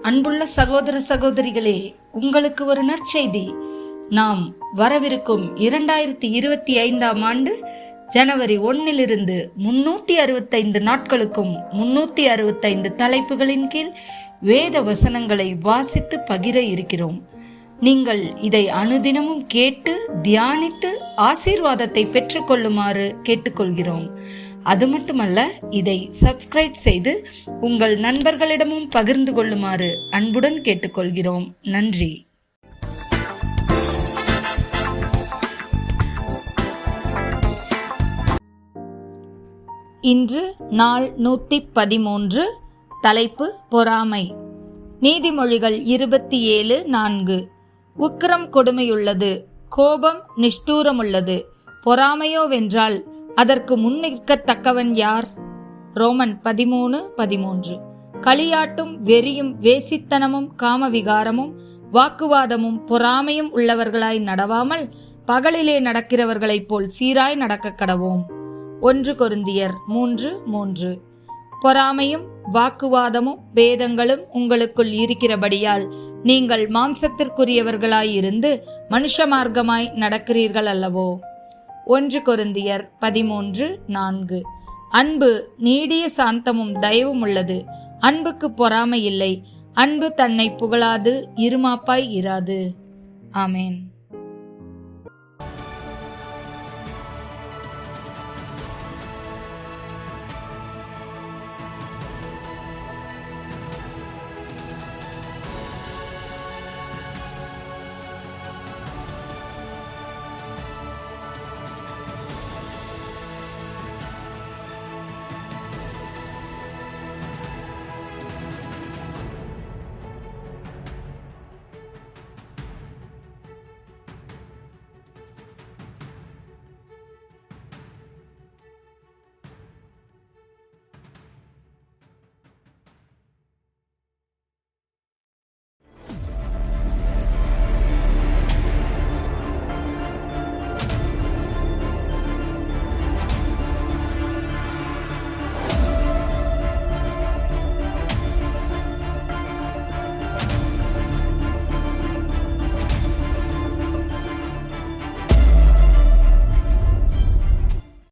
அன்புள்ள சகோதர சகோதரிகளே, உங்களுக்கு ஒரு நற்செய்தி. நாம் வரவிருக்கும் 2025 ஆண்டு ஜனவரி 1 365 நாட்களுக்கும் 365 தலைப்புகளின் கீழ் வேத வசனங்களை வாசித்து பகிர இருக்கிறோம். நீங்கள் இதை அனுதினமும் கேட்டு தியானித்து ஆசீர்வாதத்தை பெற்றுக்கொள்ளுமாறு கேட்டுக்கொள்கிறோம். அது மட்டுமல்ல, இதை சப்ஸ்கிரைப் செய்து உங்கள் நண்பர்களிடமும் பகிர்ந்து கொள்ளுமாறு அன்புடன் கேட்டுக்கொள்கிறோம். நன்றி. இன்று நாள் 113. தலைப்பு பொறாமை. நீதிமொழிகள் 27:4. உக்கிரம் கொடுமையுள்ளது, கோபம் நிஷ்டூரமுள்ளது, பொறாமையோவென்றால் அதற்கு முன்னிற்கத்தக்கவன் யார்? ரோமன் 13:13. களியாட்டும் வெறியும் வேசித்தனமும் காமவிகாரமும் வாக்குவாதமும் பொறாமையும் உள்ளவர்களாய் நடவாமல் பகலிலே நடக்கிறவர்களைப் போல் சீராய் நடக்க கடவோம். 1 கொரிந்தியர் 3:3. பொறாமையும் வாக்குவாதமும் பேதங்களும் உங்களுக்குள் இருக்கிறபடியால் நீங்கள் மாம்சத்திற்குரியவர்களாயிருந்து மனுஷ மார்க்கமாய் நடக்கிறீர்கள் அல்லவோ. 1 கொரிந்தியர் 13:4. அன்பு நீடிய சாந்தமும் தயவும் உள்ளது. அன்புக்கு பொறாமை இல்லை. அன்பு தன்னை புகழாது, இருமாப்பாய் இராது. ஆமேன்.